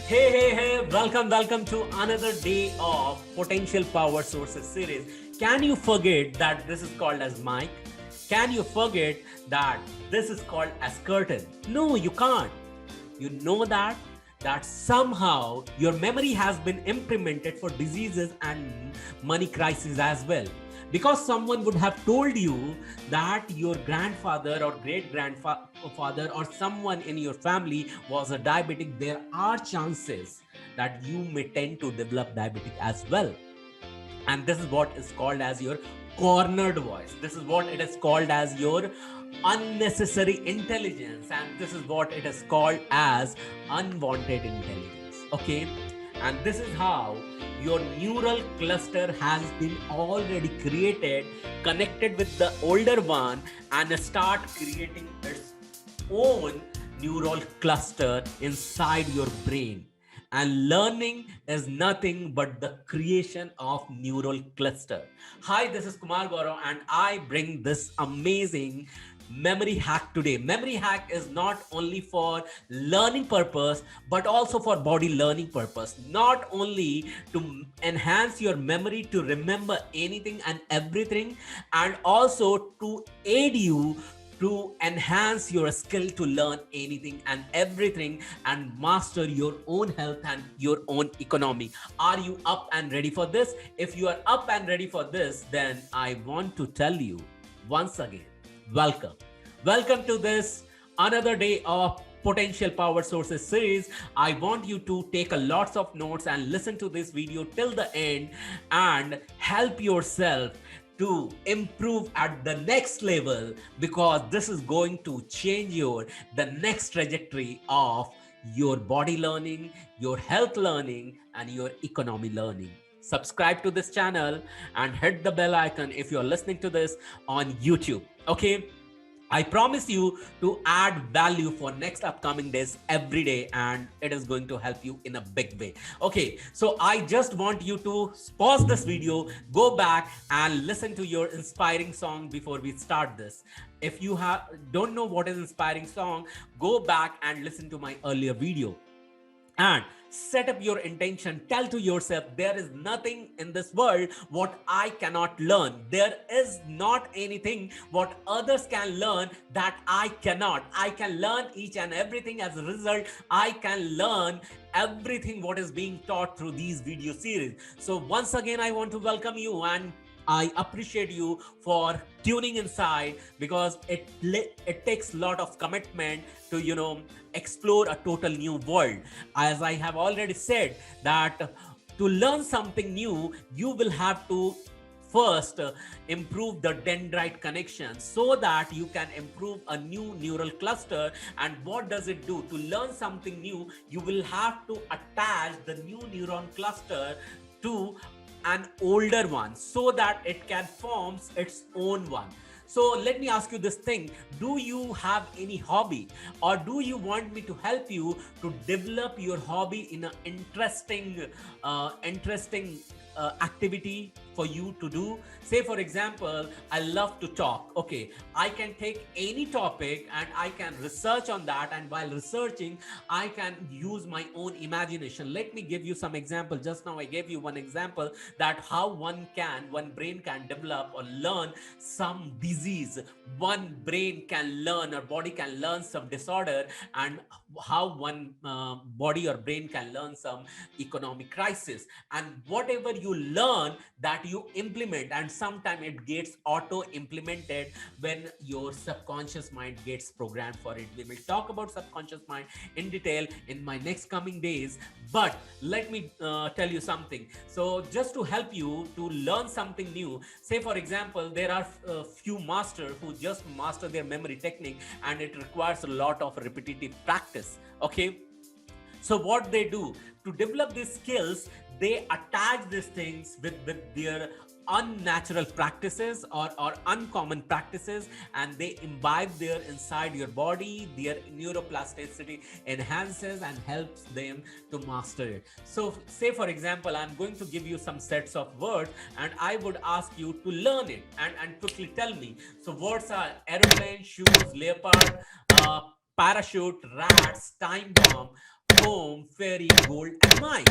Hey, welcome to another day of Potential Power Sources series. Can you forget that this is called as mic? Can you forget that this is called as curtain? No, you can't. You know that somehow your memory has been implemented for diseases and money crises as well, because someone would have told you that your grandfather or great grandfather or someone in your family was a diabetic. There are chances that you may tend to develop diabetic as well, and this is what is called as your cornered voice. This is what it is called as your unnecessary intelligence, and this is what it is called as unwanted intelligence. Okay, and this is how your neural cluster has been already created, connected with the older one, and start creating its own neural cluster inside your brain. And learning is nothing but the creation of neural cluster. Hi, this is Kumar Gaurav, and I bring this amazing memory hack today. Memory hack is not only for learning purpose but also for body learning purpose. Not only to enhance your memory to remember anything and everything, and also to aid you to enhance your skill to learn anything and everything and master your own health and your own economy. Are you up and ready for this? If you are up and ready for this, then I want to tell you once again, welcome. Welcome to this another day of Potential Power Sources series. I want you to take a lots of notes and listen to this video till the end and help yourself to improve at the next level, because this is going to change your the next trajectory of your body learning, your health learning, and your economy learning. Subscribe to this channel and hit the bell icon if you're listening to this on YouTube. Okay, I promise you to add value for next upcoming days every day, and it is going to help you in a big way. Okay, so I just want you to pause this video, go back and listen to your inspiring song before we start this. If you don't know what is inspiring song, go back and listen to my earlier video and set up your intention. Tell to yourself, there is nothing in this world what I cannot learn. There is not anything what others can learn that I cannot. I can learn each and everything. As a result, I can learn everything what is being taught through these video series. So once again, I want to welcome you, and I appreciate you for tuning inside, because it takes a lot of commitment to explore a total new world. As I have already said, that to learn something new, you will have to first improve the dendrite connection so that you can improve a new neural cluster. And what does it do? To learn something new, you will have to attach the new neuron cluster to an older one so that it can form its own one. So let me ask you this thing. Do you have any hobby, or do you want me to help you to develop your hobby in an interesting activity for you to do? Say for example, I love to talk. Okay, I can take any topic and I can research on that, and while researching I can use my own imagination. Let me give you some example. Just now I gave you one example that how one brain can develop or learn some disease. One brain can learn, or body can learn some disorder, and how one body or brain can learn some economic crisis. And whatever you learn, that you implement, and sometimes it gets auto implemented when your subconscious mind gets programmed for it. We will talk about subconscious mind in detail in my next coming days, but let me tell you something. So just to help you to learn something new, say for example, there are a few masters who just master their memory technique, and it requires a lot of repetitive practice. Okay, so what they do to develop these skills, they attach these things with their unnatural practices or uncommon practices, and they imbibe there inside your body. Their neuroplasticity enhances and helps them to master it. So say for example, I'm going to give you some sets of words, and I would ask you to learn it and quickly tell me. So words are aeroplane, shoes, leopard, parachute, rats, time bomb, home, fairy, gold, and mine.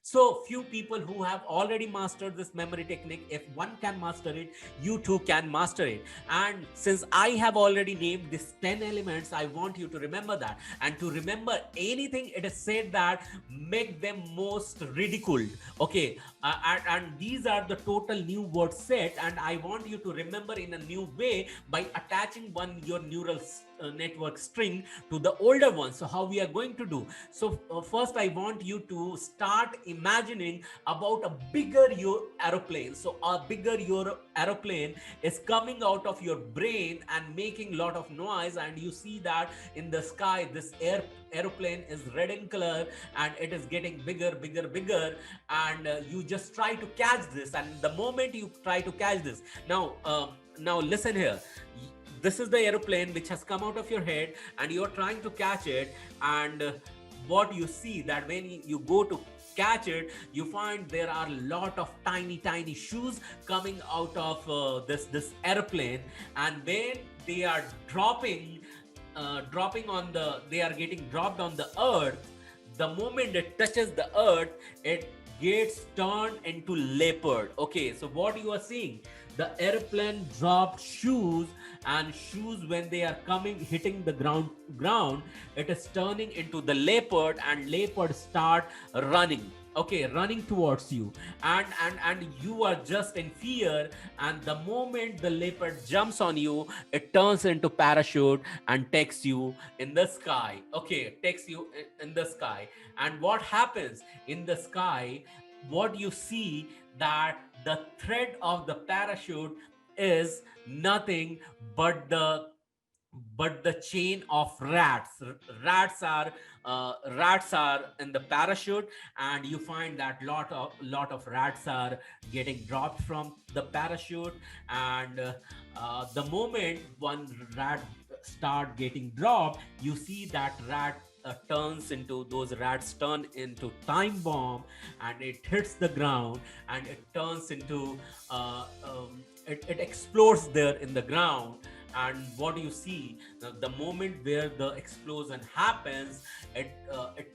So few people who have already mastered this memory technique, if one can master it, you too can master it. And since I have already named these 10 elements, I want you to remember that. And to remember anything, it is said that make them most ridiculed. Okay, and these are the total new word set, and I want you to remember in a new way by attaching one your neural network string to the older one. So how we are going to do? So first I want you to start imagining about a bigger your aeroplane. So a bigger your aeroplane is coming out of your brain and making lot of noise, and you see that in the sky this aeroplane is red in color and it is getting bigger, and you just try to catch this. And the moment you try to catch this, now listen here. This is the aeroplane which has come out of your head and you're trying to catch it, and what you see that when you go to catch it, you find there are a lot of tiny shoes coming out of this airplane, and when they are dropping on they are getting dropped on the earth. The moment it touches the earth, it gets turned into leopard. Okay, so what you are seeing, the airplane dropped shoes, and shoes when they are coming hitting the ground, it is turning into the leopard, and leopard start running. Okay, running towards you, and you are just in fear, and the moment the leopard jumps on you, it turns into parachute and takes you in the sky. Okay, takes you in the sky. And what happens in the sky, what you see that the thread of the parachute is nothing but the chain of rats. Rats are in the parachute, and you find that lot of rats are getting dropped from the parachute. And the moment one rat start getting dropped, you see that those rats turn into time bomb, and it hits the ground, and it turns into it explodes there in the ground. And what you see, the moment where the explosion happens, it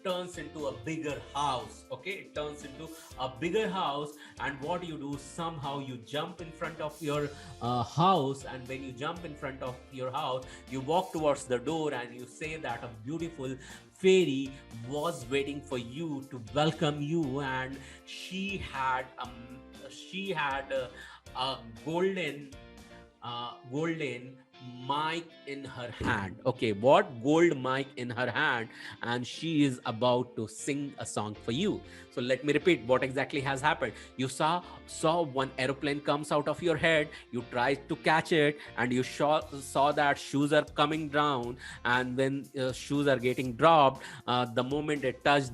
turns into a bigger house. Okay, it turns into a bigger house. And what you do, somehow you jump in front of your house, and when you jump in front of your house, you walk towards the door, and you say that a beautiful fairy was waiting for you to welcome you, and she had a golden mic in her hand. Okay, what gold mic in her hand, and she is about to sing a song for you. So let me repeat what exactly has happened. You saw one aeroplane comes out of your head, you tried to catch it, and you saw that shoes are coming down, and when shoes are getting dropped, the moment it touch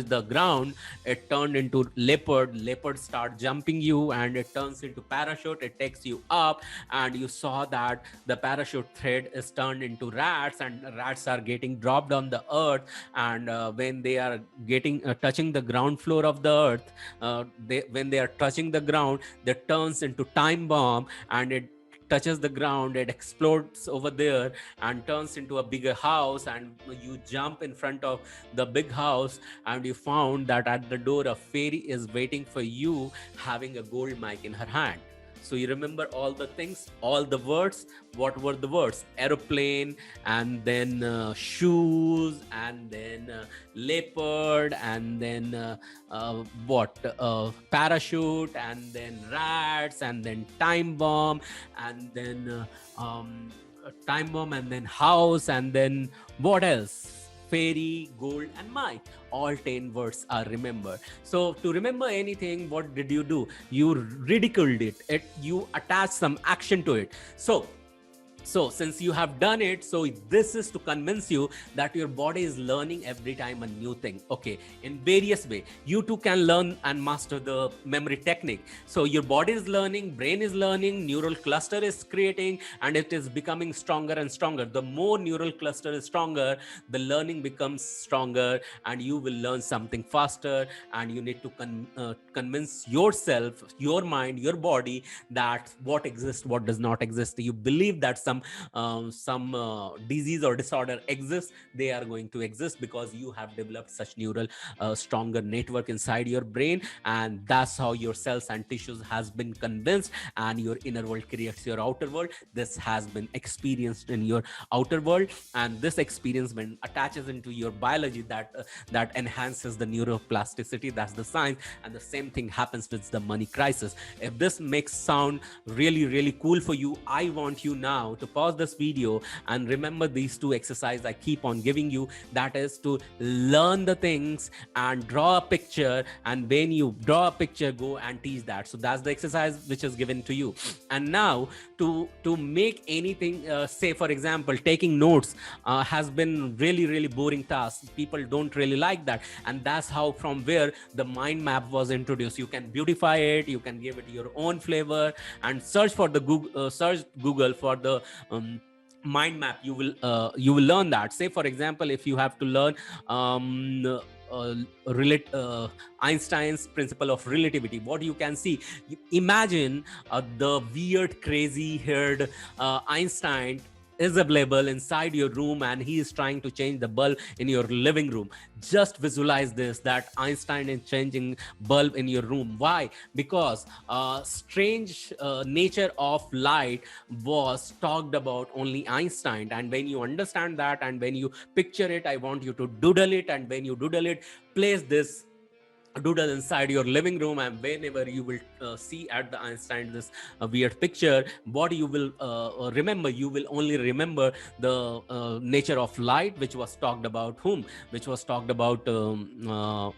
the ground, it turned into leopard start jumping you, and it turns into parachute, it takes you up, and you saw that the parachute thread is turned into rats, and rats are getting dropped on the earth. And when they are getting touching the ground floor of the earth, when they are touching the ground, that turns into time bomb, and it touches the ground, it explodes over there and turns into a bigger house. And you jump in front of the big house, and you found that at the door a fairy is waiting for you, having a gold mic in her hand. So you remember all the things, all the words. What were the words? Aeroplane, and then shoes, and then leopard, and then parachute, and then rats, and then time bomb, and then house, and then what else? Fairy, gold, and mic. All 10 words are remembered. So to remember anything, what did you do? You ridiculed it. You attached some action to it. So since you have done it, so this is to convince you that your body is learning every time a new thing. Okay, in various way, you too can learn and master the memory technique. So your body is learning, brain is learning, neural cluster is creating, and it is becoming stronger and stronger. The more neural cluster is stronger, the learning becomes stronger, and you will learn something faster. And you need to convince yourself, your mind, your body, that what exists, what does not exist. You believe that some disease or disorder exists, they are going to exist because you have developed such neural stronger network inside your brain, and that's how your cells and tissues has been convinced, and your inner world creates your outer world. This has been experienced in your outer world, and this experience, when attaches into your biology, that enhances the neuroplasticity. That's the science, and the same thing happens with the money crisis. If this makes sound really cool for you, I want you now to pause this video and remember these two exercises I keep on giving you. That is to learn the things and draw a picture, and when you draw a picture, go and teach that. So that's the exercise which is given to you. And now to make anything, say for example, taking notes has been really boring task. People don't really like that, and that's how, from where the mind map was introduced. You can beautify it, you can give it your own flavor, and search for the Google for the mind map. You will learn that. Say for example, if you have to learn relate Einstein's principle of relativity, what you can see, imagine the weird crazy haired Einstein is available inside your room, and he is trying to change the bulb in your living room. Just visualize this, that Einstein is changing bulb in your room. Why? Because strange nature of light was talked about only Einstein. And when you understand that, and when you picture it, I want you to doodle it, and when you doodle it, place this doodle inside your living room, and whenever you will see at the Einstein this weird picture, what you will remember, you will only remember the nature of light, which was talked about which was talked about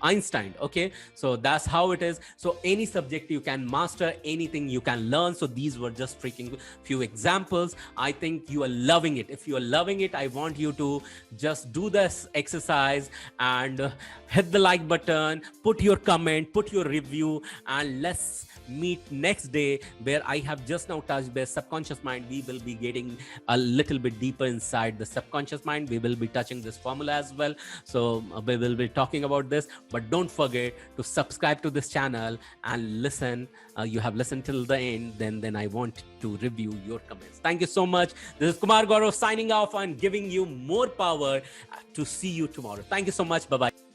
Einstein. Okay, so that's how it is. So any subject you can master, anything you can learn. So these were just freaking few examples. I think you are loving it. If you are loving it, I want you to just do this exercise and hit the like button, put your comment, put your review, and let's meet next day, where I have just now touched base subconscious mind. We will be getting a little bit deeper inside the subconscious mind. We will be touching this formula as well. So we will be talking about this, but don't forget to subscribe to this channel and listen. You have listened till the end, then I want to review your comments. Thank you so much. This is Kumar Gaurav signing off and giving you more power to see you tomorrow. Thank you so much. Bye-bye.